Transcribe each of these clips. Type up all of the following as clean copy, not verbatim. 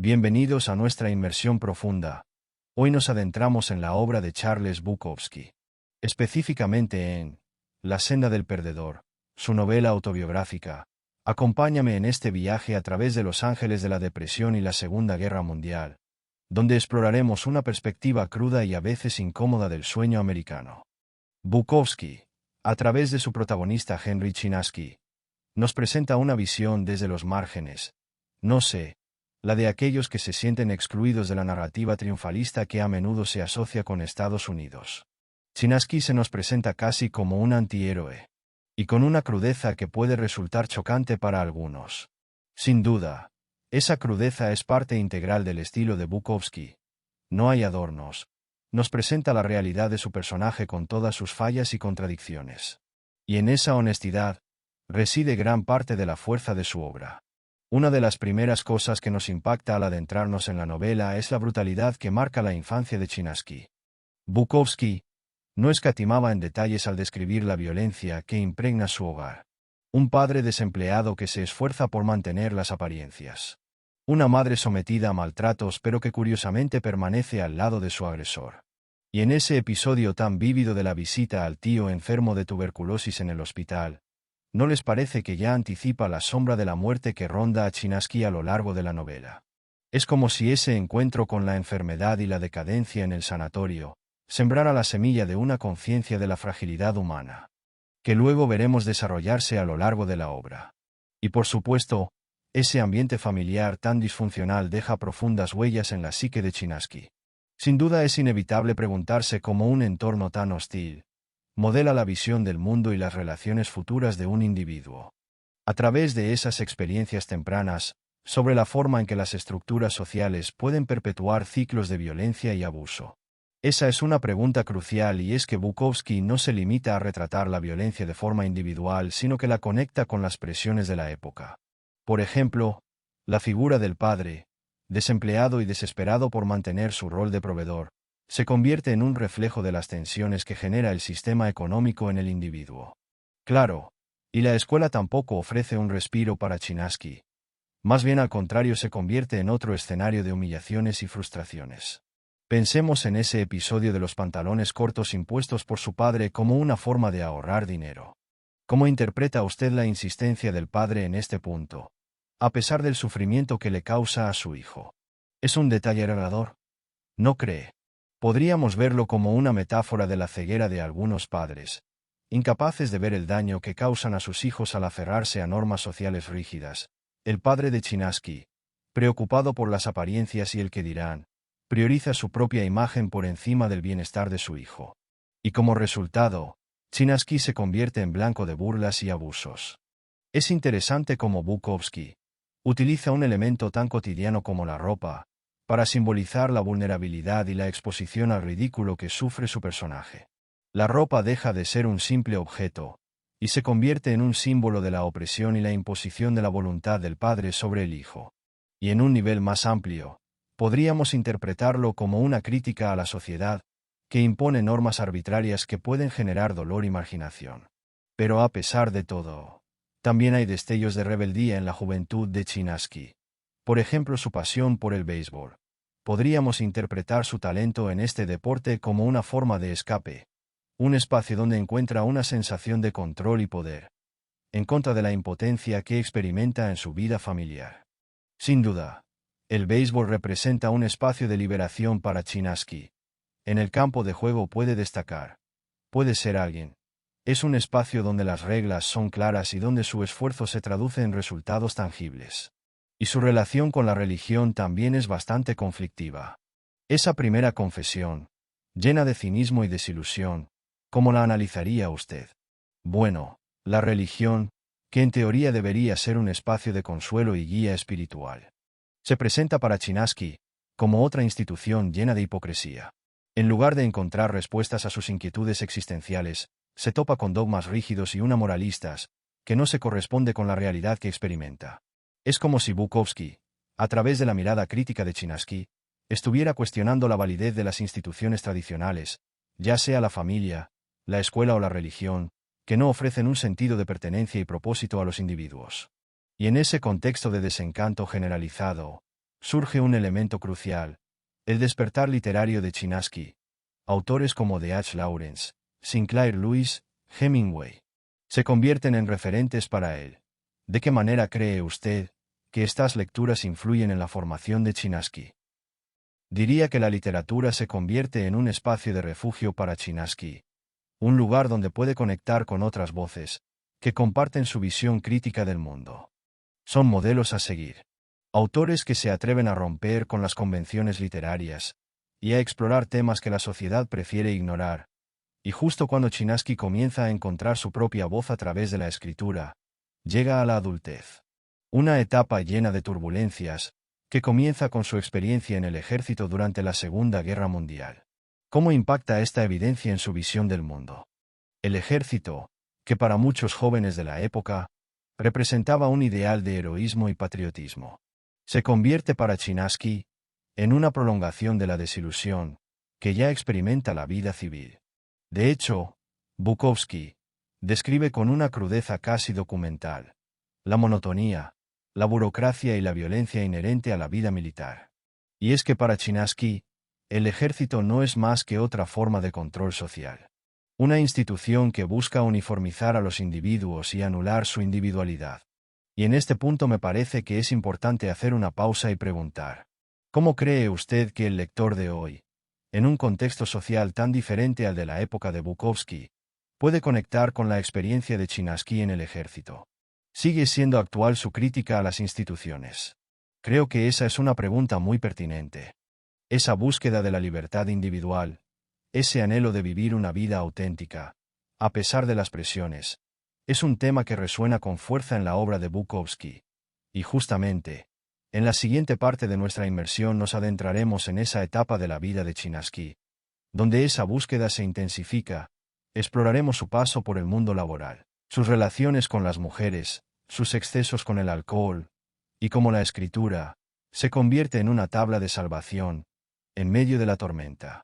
Bienvenidos a nuestra inmersión profunda. Hoy nos adentramos en la obra de Charles Bukowski, específicamente en La senda del perdedor, su novela autobiográfica. Acompáñame en este viaje a través de los ángeles de la depresión y la Segunda Guerra Mundial, donde exploraremos una perspectiva cruda y a veces incómoda del sueño americano. Bukowski, a través de su protagonista Henry Chinaski, nos presenta una visión desde los márgenes, la de aquellos que se sienten excluidos de la narrativa triunfalista que a menudo se asocia con Estados Unidos. Chinaski se nos presenta casi como un antihéroe, y con una crudeza que puede resultar chocante para algunos. Sin duda, esa crudeza es parte integral del estilo de Bukowski. No hay adornos. Nos presenta la realidad de su personaje con todas sus fallas y contradicciones. Y en esa honestidad reside gran parte de la fuerza de su obra. Una de las primeras cosas que nos impacta al adentrarnos en la novela es la brutalidad que marca la infancia de Chinaski. Bukowski no escatimaba en detalles al describir la violencia que impregna su hogar. Un padre desempleado que se esfuerza por mantener las apariencias. Una madre sometida a maltratos pero que curiosamente permanece al lado de su agresor. Y en ese episodio tan vívido de la visita al tío enfermo de tuberculosis en el hospital, ¿no les parece que ya anticipa la sombra de la muerte que ronda a Chinaski a lo largo de la novela? Es como si ese encuentro con la enfermedad y la decadencia en el sanatorio sembrara la semilla de una conciencia de la fragilidad humana, que luego veremos desarrollarse a lo largo de la obra. Y por supuesto, ese ambiente familiar tan disfuncional deja profundas huellas en la psique de Chinaski. Sin duda es inevitable preguntarse cómo un entorno tan hostil modela la visión del mundo y las relaciones futuras de un individuo. A través de esas experiencias tempranas, sobre la forma en que las estructuras sociales pueden perpetuar ciclos de violencia y abuso. Esa es una pregunta crucial y es que Bukowski no se limita a retratar la violencia de forma individual, sino que la conecta con las presiones de la época. Por ejemplo, la figura del padre, desempleado y desesperado por mantener su rol de proveedor, se convierte en un reflejo de las tensiones que genera el sistema económico en el individuo. Claro, y la escuela tampoco ofrece un respiro para Chinaski. Más bien al contrario, se convierte en otro escenario de humillaciones y frustraciones. Pensemos en ese episodio de los pantalones cortos impuestos por su padre como una forma de ahorrar dinero. ¿Cómo interpreta usted la insistencia del padre en este punto, a pesar del sufrimiento que le causa a su hijo? ¿Es un detalle revelador? ¿No cree? Podríamos verlo como una metáfora de la ceguera de algunos padres, incapaces de ver el daño que causan a sus hijos al aferrarse a normas sociales rígidas. El padre de Chinaski, preocupado por las apariencias y el que dirán, prioriza su propia imagen por encima del bienestar de su hijo. Y como resultado, Chinaski se convierte en blanco de burlas y abusos. Es interesante cómo Bukowski utiliza un elemento tan cotidiano como la ropa para simbolizar la vulnerabilidad y la exposición al ridículo que sufre su personaje. La ropa deja de ser un simple objeto y se convierte en un símbolo de la opresión y la imposición de la voluntad del padre sobre el hijo. Y en un nivel más amplio, podríamos interpretarlo como una crítica a la sociedad que impone normas arbitrarias que pueden generar dolor y marginación. Pero a pesar de todo, también hay destellos de rebeldía en la juventud de Chinaski. Por ejemplo, su pasión por el béisbol. Podríamos interpretar su talento en este deporte como una forma de escape, un espacio donde encuentra una sensación de control y poder, en contra de la impotencia que experimenta en su vida familiar. Sin duda, el béisbol representa un espacio de liberación para Chinaski. En el campo de juego puede destacar. Puede ser alguien. Es un espacio donde las reglas son claras y donde su esfuerzo se traduce en resultados tangibles. Y su relación con la religión también es bastante conflictiva. Esa primera confesión, llena de cinismo y desilusión, ¿cómo la analizaría usted? Bueno, la religión, que en teoría debería ser un espacio de consuelo y guía espiritual, se presenta para Chinaski como otra institución llena de hipocresía. En lugar de encontrar respuestas a sus inquietudes existenciales, se topa con dogmas rígidos y una moralistas que no se corresponde con la realidad que experimenta. Es como si Bukowski, a través de la mirada crítica de Chinaski, estuviera cuestionando la validez de las instituciones tradicionales, ya sea la familia, la escuela o la religión, que no ofrecen un sentido de pertenencia y propósito a los individuos. Y en ese contexto de desencanto generalizado, surge un elemento crucial: el despertar literario de Chinaski. Autores como D.H. Lawrence, Sinclair Lewis, Hemingway se convierten en referentes para él. ¿De qué manera cree usted que estas lecturas influyen en la formación de Chinaski? Diría que la literatura se convierte en un espacio de refugio para Chinaski, un lugar donde puede conectar con otras voces que comparten su visión crítica del mundo. Son modelos a seguir. Autores que se atreven a romper con las convenciones literarias y a explorar temas que la sociedad prefiere ignorar. Y justo cuando Chinaski comienza a encontrar su propia voz a través de la escritura, llega a la adultez. Una etapa llena de turbulencias, que comienza con su experiencia en el ejército durante la Segunda Guerra Mundial. ¿Cómo impacta esta evidencia en su visión del mundo? El ejército, que para muchos jóvenes de la época, representaba un ideal de heroísmo y patriotismo, se convierte para Chinaski en una prolongación de la desilusión que ya experimenta la vida civil. De hecho, Bukowski describe con una crudeza casi documental la monotonía, la burocracia y la violencia inherente a la vida militar. Y es que para Chinaski, el ejército no es más que otra forma de control social. Una institución que busca uniformizar a los individuos y anular su individualidad. Y en este punto me parece que es importante hacer una pausa y preguntar: ¿cómo cree usted que el lector de hoy, en un contexto social tan diferente al de la época de Bukowski, puede conectar con la experiencia de Chinaski en el ejército? ¿Sigue siendo actual su crítica a las instituciones? Creo que esa es una pregunta muy pertinente. Esa búsqueda de la libertad individual, ese anhelo de vivir una vida auténtica, a pesar de las presiones, es un tema que resuena con fuerza en la obra de Bukowski. Y justamente, en la siguiente parte de nuestra inmersión nos adentraremos en esa etapa de la vida de Chinaski, donde esa búsqueda se intensifica. Exploraremos su paso por el mundo laboral, sus relaciones con las mujeres, sus excesos con el alcohol, y cómo la escritura se convierte en una tabla de salvación en medio de la tormenta.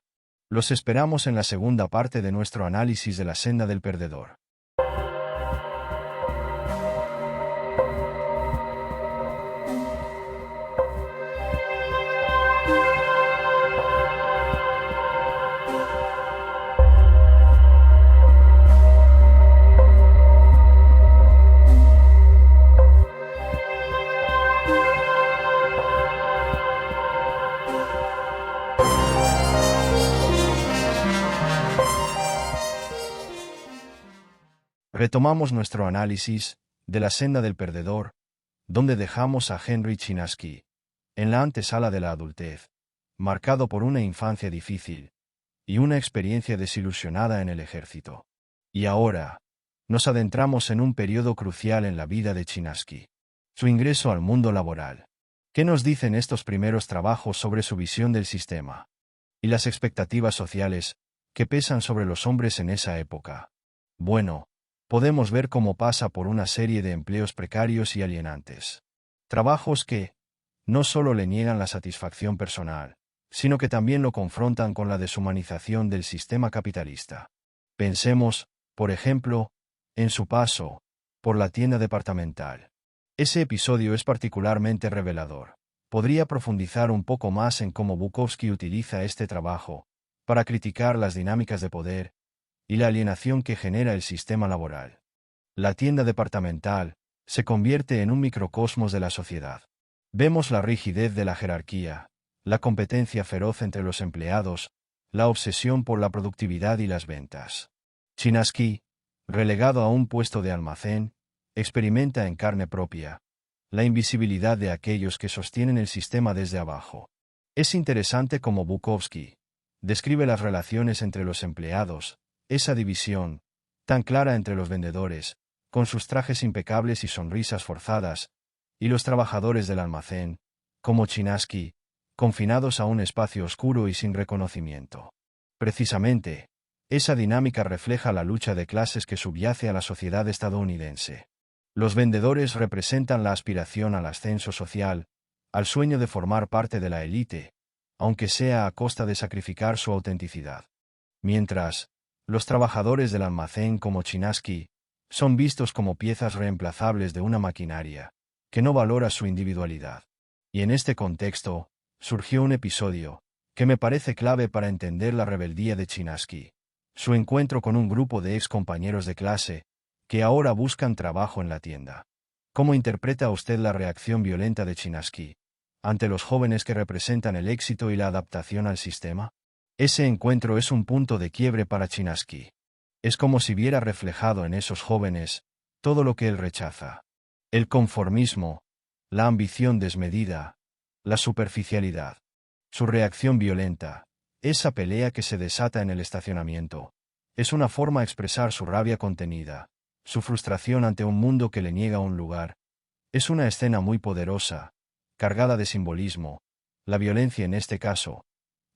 Los esperamos en la segunda parte de nuestro análisis de La senda del perdedor. Retomamos nuestro análisis de La senda del perdedor, donde dejamos a Henry Chinaski en la antesala de la adultez, marcado por una infancia difícil y una experiencia desilusionada en el ejército. Y ahora, nos adentramos en un periodo crucial en la vida de Chinaski: su ingreso al mundo laboral. ¿Qué nos dicen estos primeros trabajos sobre su visión del sistema y las expectativas sociales que pesan sobre los hombres en esa época? Bueno, podemos ver cómo pasa por una serie de empleos precarios y alienantes. Trabajos que no solo le niegan la satisfacción personal, sino que también lo confrontan con la deshumanización del sistema capitalista. Pensemos, por ejemplo, en su paso por la tienda departamental. Ese episodio es particularmente revelador. Podría profundizar un poco más en cómo Bukowski utiliza este trabajo para criticar las dinámicas de poder y la alienación que genera el sistema laboral. La tienda departamental se convierte en un microcosmos de la sociedad. Vemos la rigidez de la jerarquía, la competencia feroz entre los empleados, la obsesión por la productividad y las ventas. Chinaski, relegado a un puesto de almacén, experimenta en carne propia la invisibilidad de aquellos que sostienen el sistema desde abajo. Es interesante cómo Bukowski describe las relaciones entre los empleados, esa división tan clara entre los vendedores, con sus trajes impecables y sonrisas forzadas, y los trabajadores del almacén, como Chinaski, confinados a un espacio oscuro y sin reconocimiento. Precisamente, esa dinámica refleja la lucha de clases que subyace a la sociedad estadounidense. Los vendedores representan la aspiración al ascenso social, al sueño de formar parte de la élite, aunque sea a costa de sacrificar su autenticidad. Mientras, los trabajadores del almacén como Chinaski son vistos como piezas reemplazables de una maquinaria que no valora su individualidad. Y en este contexto, surgió un episodio que me parece clave para entender la rebeldía de Chinaski. Su encuentro con un grupo de ex compañeros de clase, que ahora buscan trabajo en la tienda. ¿Cómo interpreta usted la reacción violenta de Chinaski ante los jóvenes que representan el éxito y la adaptación al sistema? Ese encuentro es un punto de quiebre para Chinaski. Es como si viera reflejado en esos jóvenes todo lo que él rechaza. El conformismo, la ambición desmedida, la superficialidad. Su reacción violenta, esa pelea que se desata en el estacionamiento, es una forma de expresar su rabia contenida, su frustración ante un mundo que le niega un lugar. Es una escena muy poderosa, cargada de simbolismo. La violencia en este caso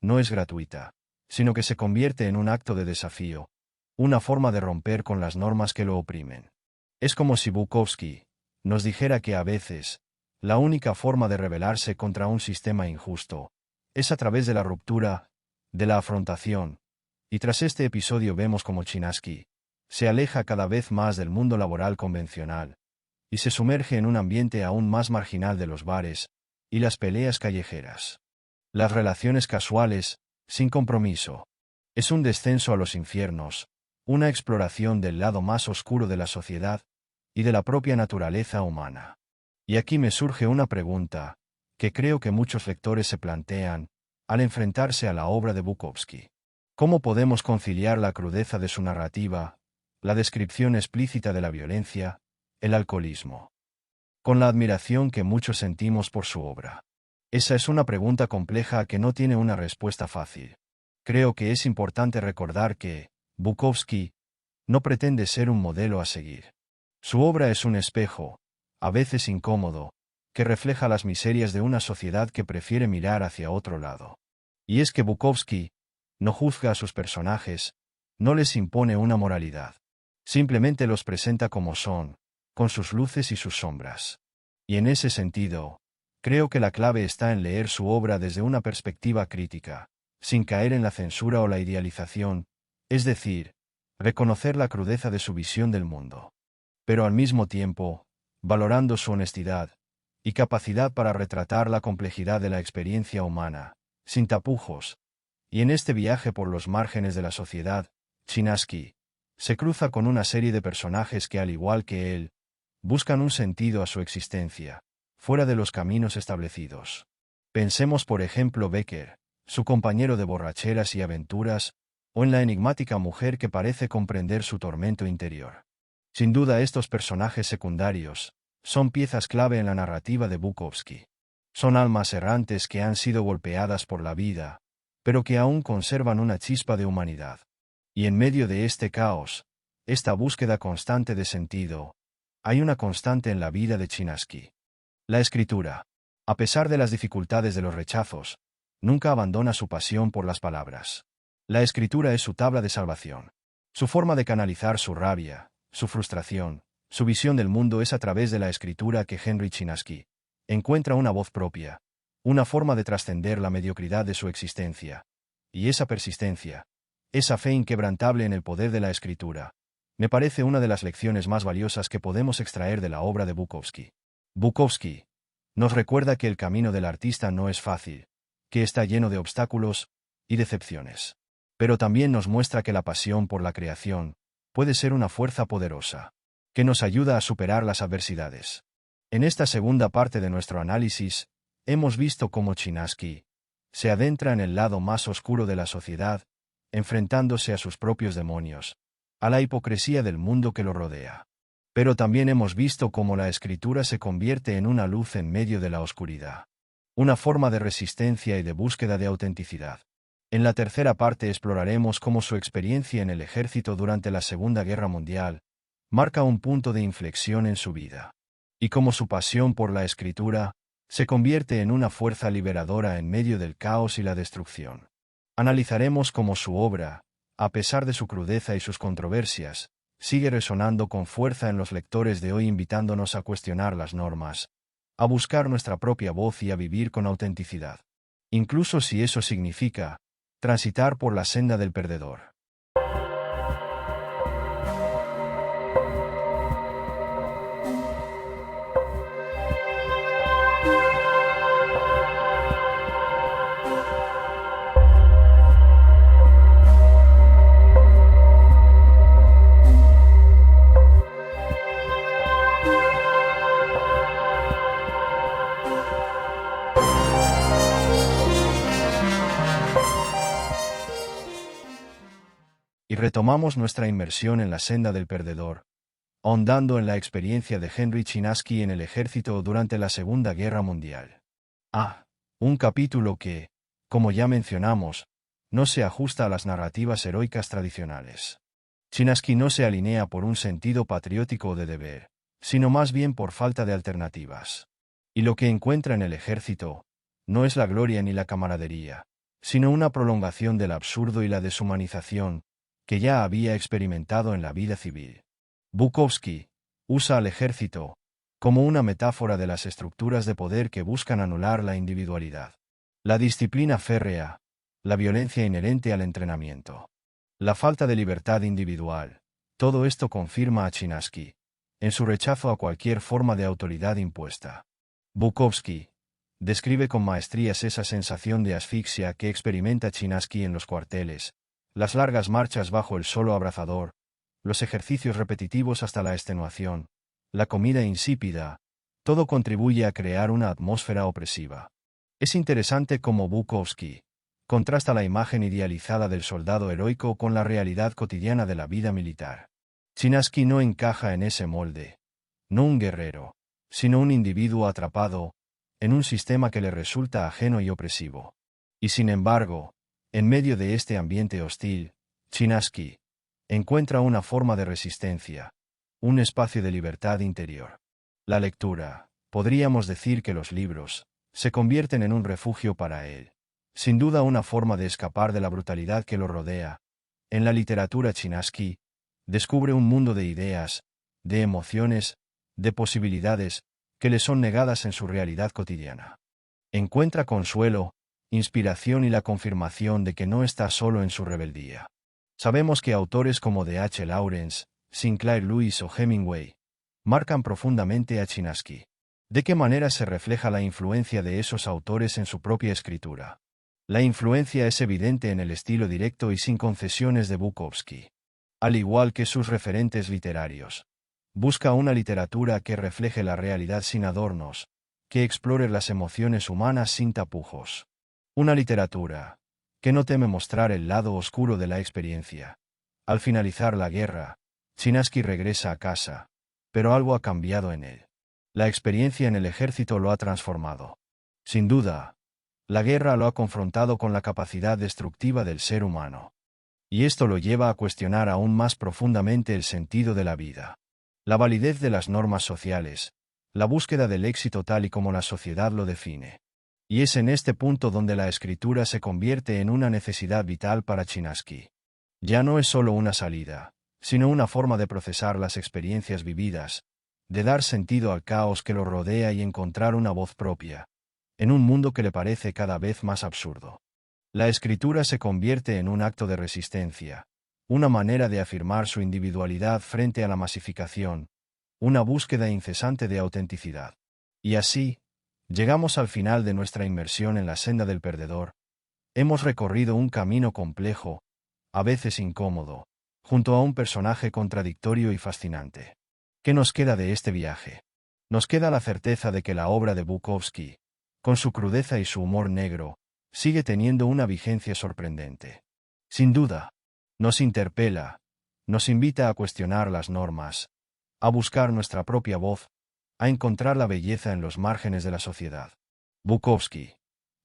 no es gratuita, sino que se convierte en un acto de desafío, una forma de romper con las normas que lo oprimen. Es como si Bukowski nos dijera que a veces, la única forma de rebelarse contra un sistema injusto es a través de la ruptura, de la afrontación, y tras este episodio vemos como Chinaski se aleja cada vez más del mundo laboral convencional, y se sumerge en un ambiente aún más marginal de los bares y las peleas callejeras. Las relaciones casuales, sin compromiso. Es un descenso a los infiernos, una exploración del lado más oscuro de la sociedad y de la propia naturaleza humana. Y aquí me surge una pregunta, que creo que muchos lectores se plantean, al enfrentarse a la obra de Bukowski. ¿Cómo podemos conciliar la crudeza de su narrativa, la descripción explícita de la violencia, el alcoholismo, con la admiración que muchos sentimos por su obra? Esa es una pregunta compleja que no tiene una respuesta fácil. Creo que es importante recordar que Bukowski no pretende ser un modelo a seguir. Su obra es un espejo, a veces incómodo, que refleja las miserias de una sociedad que prefiere mirar hacia otro lado. Y es que Bukowski no juzga a sus personajes, no les impone una moralidad. Simplemente los presenta como son, con sus luces y sus sombras. Y en ese sentido, creo que la clave está en leer su obra desde una perspectiva crítica, sin caer en la censura o la idealización, es decir, reconocer la crudeza de su visión del mundo. Pero al mismo tiempo, valorando su honestidad y capacidad para retratar la complejidad de la experiencia humana, sin tapujos. Y en este viaje por los márgenes de la sociedad, Chinaski se cruza con una serie de personajes que, al igual que él, buscan un sentido a su existencia, fuera de los caminos establecidos. Pensemos por ejemplo Becker, su compañero de borracheras y aventuras, o en la enigmática mujer que parece comprender su tormento interior. Sin duda estos personajes secundarios son piezas clave en la narrativa de Bukowski. Son almas errantes que han sido golpeadas por la vida, pero que aún conservan una chispa de humanidad. Y en medio de este caos, esta búsqueda constante de sentido, hay una constante en la vida de Chinaski. La escritura, a pesar de las dificultades de los rechazos, nunca abandona su pasión por las palabras. La escritura es su tabla de salvación. Su forma de canalizar su rabia, su frustración, su visión del mundo es a través de la escritura que Henry Chinaski encuentra una voz propia, una forma de trascender la mediocridad de su existencia. Y esa persistencia, esa fe inquebrantable en el poder de la escritura, me parece una de las lecciones más valiosas que podemos extraer de la obra de Bukowski. Bukowski nos recuerda que el camino del artista no es fácil, que está lleno de obstáculos y decepciones. Pero también nos muestra que la pasión por la creación puede ser una fuerza poderosa, que nos ayuda a superar las adversidades. En esta segunda parte de nuestro análisis, hemos visto cómo Chinaski se adentra en el lado más oscuro de la sociedad, enfrentándose a sus propios demonios, a la hipocresía del mundo que lo rodea. Pero también hemos visto cómo la escritura se convierte en una luz en medio de la oscuridad, una forma de resistencia y de búsqueda de autenticidad. En la tercera parte exploraremos cómo su experiencia en el ejército durante la Segunda Guerra Mundial marca un punto de inflexión en su vida, y cómo su pasión por la escritura se convierte en una fuerza liberadora en medio del caos y la destrucción. Analizaremos cómo su obra, a pesar de su crudeza y sus controversias, sigue resonando con fuerza en los lectores de hoy, invitándonos a cuestionar las normas, a buscar nuestra propia voz y a vivir con autenticidad, incluso si eso significa transitar por la senda del perdedor. retomamos nuestra inmersión en la senda del perdedor, ahondando en la experiencia de Henry Chinaski en el ejército durante la Segunda Guerra Mundial. Un capítulo que, como ya mencionamos, no se ajusta a las narrativas heroicas tradicionales. Chinaski no se alinea por un sentido patriótico o de deber, sino más bien por falta de alternativas. Y lo que encuentra en el ejército no es la gloria ni la camaradería, sino una prolongación del absurdo y la deshumanización que ya había experimentado en la vida civil. Bukowski usa al ejército como una metáfora de las estructuras de poder que buscan anular la individualidad. La disciplina férrea, la violencia inherente al entrenamiento, la falta de libertad individual, todo esto confirma a Chinaski en su rechazo a cualquier forma de autoridad impuesta. Bukowski describe con maestrías esa sensación de asfixia que experimenta Chinaski en los cuarteles, las largas marchas bajo el solo abrazador, los ejercicios repetitivos hasta la extenuación, la comida insípida, todo contribuye a crear una atmósfera opresiva. Es interesante cómo Bukowski contrasta la imagen idealizada del soldado heroico con la realidad cotidiana de la vida militar. Chinaski no encaja en ese molde, no un guerrero, sino un individuo atrapado en un sistema que le resulta ajeno y opresivo. Y sin embargo, en medio de este ambiente hostil, Chinaski encuentra una forma de resistencia, un espacio de libertad interior. La lectura, podríamos decir que los libros, se convierten en un refugio para él. Sin duda una forma de escapar de la brutalidad que lo rodea. En la literatura Chinaski descubre un mundo de ideas, de emociones, de posibilidades, que le son negadas en su realidad cotidiana. Encuentra consuelo, inspiración y la confirmación de que no está solo en su rebeldía. Sabemos que autores como D. H. Lawrence, Sinclair Lewis o Hemingway marcan profundamente a Chinaski. ¿De qué manera se refleja la influencia de esos autores en su propia escritura? La influencia es evidente en el estilo directo y sin concesiones de Bukowski. Al igual que sus referentes literarios, busca una literatura que refleje la realidad sin adornos, que explore las emociones humanas sin tapujos. Una literatura que no teme mostrar el lado oscuro de la experiencia. Al finalizar la guerra, Chinaski regresa a casa, pero algo ha cambiado en él. La experiencia en el ejército lo ha transformado. Sin duda, la guerra lo ha confrontado con la capacidad destructiva del ser humano. Y esto lo lleva a cuestionar aún más profundamente el sentido de la vida. La validez de las normas sociales, la búsqueda del éxito tal y como la sociedad lo define. Y es en este punto donde la escritura se convierte en una necesidad vital para Chinaski. Ya no es solo una salida, sino una forma de procesar las experiencias vividas, de dar sentido al caos que lo rodea y encontrar una voz propia, en un mundo que le parece cada vez más absurdo. La escritura se convierte en un acto de resistencia, una manera de afirmar su individualidad frente a la masificación, una búsqueda incesante de autenticidad. Y así, llegamos al final de nuestra inmersión en la senda del perdedor. Hemos recorrido un camino complejo, a veces incómodo, junto a un personaje contradictorio y fascinante. ¿Qué nos queda de este viaje? Nos queda la certeza de que la obra de Bukowski, con su crudeza y su humor negro, sigue teniendo una vigencia sorprendente. Sin duda, nos interpela, nos invita a cuestionar las normas, a buscar nuestra propia voz, a encontrar la belleza en los márgenes de la sociedad. Bukowski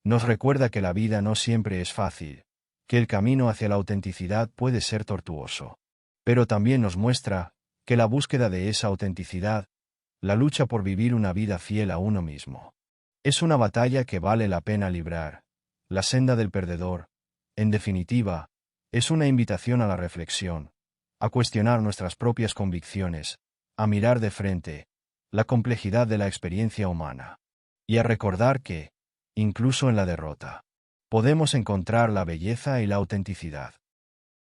nos recuerda que la vida no siempre es fácil, que el camino hacia la autenticidad puede ser tortuoso. Pero también nos muestra que la búsqueda de esa autenticidad, la lucha por vivir una vida fiel a uno mismo, es una batalla que vale la pena librar. La senda del perdedor, en definitiva, es una invitación a la reflexión, a cuestionar nuestras propias convicciones, a mirar de frente la complejidad de la experiencia humana, y a recordar que, incluso en la derrota, podemos encontrar la belleza y la autenticidad.